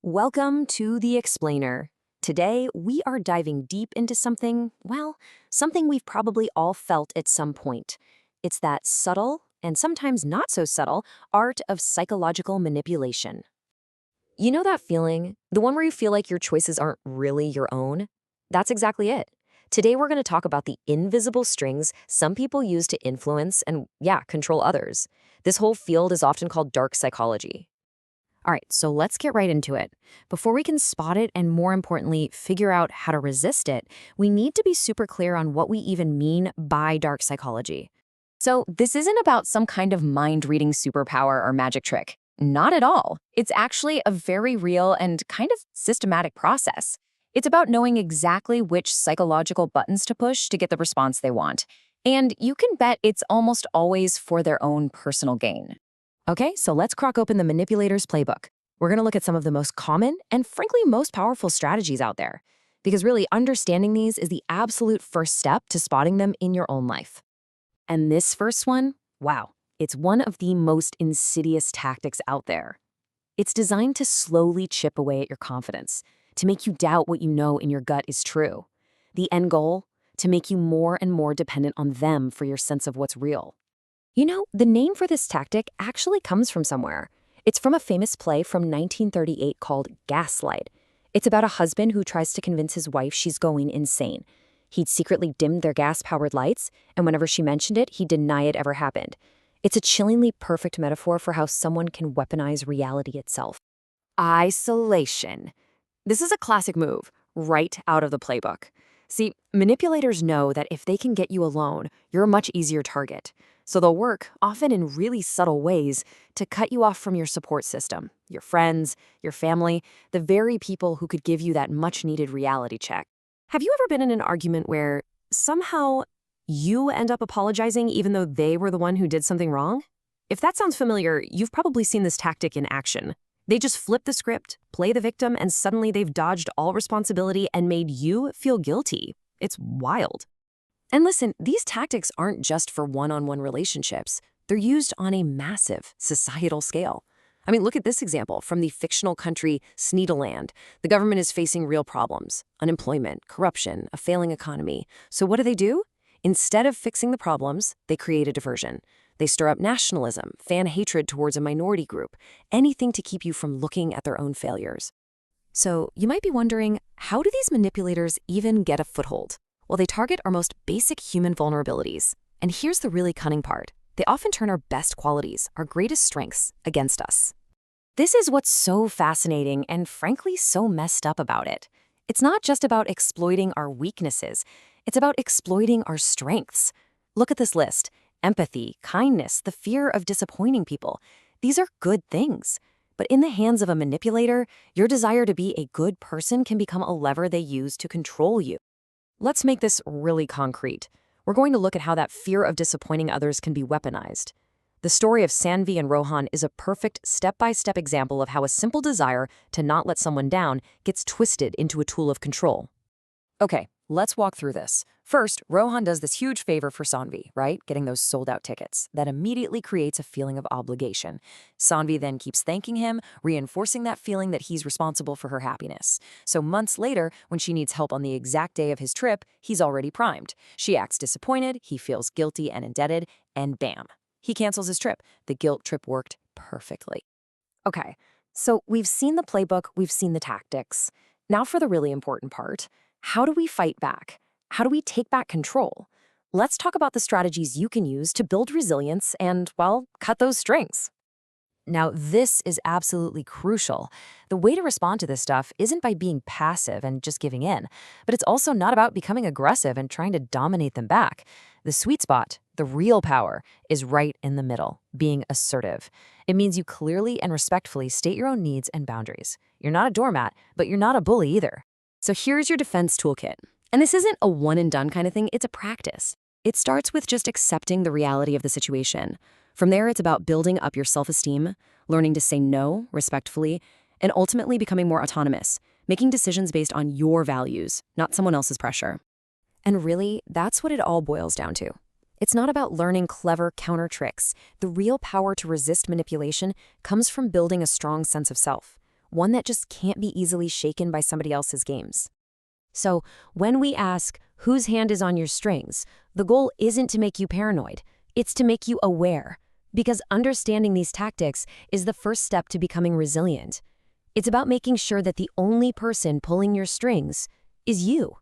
Welcome to The Explainer. Today, we are diving deep into something we've probably all felt at some point. It's that subtle, and sometimes not so subtle, art of psychological manipulation. You know that feeling? The one where you feel like your choices aren't really your own? That's exactly it. Today, we're going to talk about the invisible strings some people use to influence and, control others. This whole field is often called dark psychology. All right, so let's get right into it. Before we can spot it and, more importantly, figure out how to resist it, we need to be super clear on what we even mean by dark psychology. So, this isn't about some kind of mind-reading superpower or magic trick. Not at all. It's actually a very real and kind of systematic process. It's about knowing exactly which psychological buttons to push to get the response they want. And you can bet it's almost always for their own personal gain. Okay, so let's crack open the manipulator's playbook. We're going to look at some of the most common and, frankly, most powerful strategies out there. Because really, understanding these is the absolute first step to spotting them in your own life. And this first one, wow, it's one of the most insidious tactics out there. It's designed to slowly chip away at your confidence, to make you doubt what you know in your gut is true. The end goal? To make you more and more dependent on them for your sense of what's real. You know, the name for this tactic actually comes from somewhere. It's from a famous play from 1938 called Gaslight. It's about a husband who tries to convince his wife she's going insane. He'd secretly dimmed their gas-powered lights, and whenever she mentioned it, he'd deny it ever happened. It's a chillingly perfect metaphor for how someone can weaponize reality itself. Isolation. This is a classic move, right out of the playbook. See, manipulators know that if they can get you alone, you're a much easier target. So they'll work, often in really subtle ways, to cut you off from your support system, your friends, your family, the very people who could give you that much-needed reality check. Have you ever been in an argument where somehow you end up apologizing even though they were the one who did something wrong? If that sounds familiar, you've probably seen this tactic in action. They just flip the script, play the victim, and suddenly they've dodged all responsibility and made you feel guilty. It's wild. And listen, these tactics aren't just for one-on-one relationships. They're used on a massive societal scale. I mean, look at this example from the fictional country Snedeland. The government is facing real problems: unemployment, corruption, a failing economy. So what do? Instead of fixing the problems, they create a diversion. They stir up nationalism, fan hatred towards a minority group, anything to keep you from looking at their own failures. So you might be wondering, how do these manipulators even get a foothold? Well, they target our most basic human vulnerabilities. And here's the really cunning part. They often turn our best qualities, our greatest strengths, against us. This is what's so fascinating and, frankly, so messed up about it. It's not just about exploiting our weaknesses. It's about exploiting our strengths. Look at this list. Empathy, kindness, the fear of disappointing people. These are good things. But in the hands of a manipulator, your desire to be a good person can become a lever they use to control you. Let's make this really concrete. We're going to look at how that fear of disappointing others can be weaponized. The story of Sanvi and Rohan is a perfect step-by-step example of how a simple desire to not let someone down gets twisted into a tool of control. Okay, let's walk through this. First, Rohan does this huge favor for Sanvi, right? Getting those sold-out tickets. That immediately creates a feeling of obligation. Sanvi then keeps thanking him, reinforcing that feeling that he's responsible for her happiness. So months later, when she needs help on the exact day of his trip, he's already primed. She acts disappointed, he feels guilty and indebted, and bam, he cancels his trip. The guilt trip worked perfectly. Okay, so we've seen the playbook, we've seen the tactics. Now for the really important part. How do we fight back? How do we take back control? Let's talk about the strategies you can use to build resilience and, well, cut those strings. Now, this is absolutely crucial. The way to respond to this stuff isn't by being passive and just giving in, but it's also not about becoming aggressive and trying to dominate them back. The sweet spot, the real power, is right in the middle, being assertive. It means you clearly and respectfully state your own needs and boundaries. You're not a doormat, but you're not a bully either. So here's your defense toolkit. And this isn't a one-and-done kind of thing, it's a practice. It starts with just accepting the reality of the situation. From there, it's about building up your self-esteem, learning to say no respectfully, and ultimately becoming more autonomous, making decisions based on your values, not someone else's pressure. And really, that's what it all boils down to. It's not about learning clever counter tricks. The real power to resist manipulation comes from building a strong sense of self. one that just can't be easily shaken by somebody else's games. So, when we ask, whose hand is on your strings, the goal isn't to make you paranoid, it's to make you aware. Because understanding these tactics is the first step to becoming resilient. It's about making sure that the only person pulling your strings is you.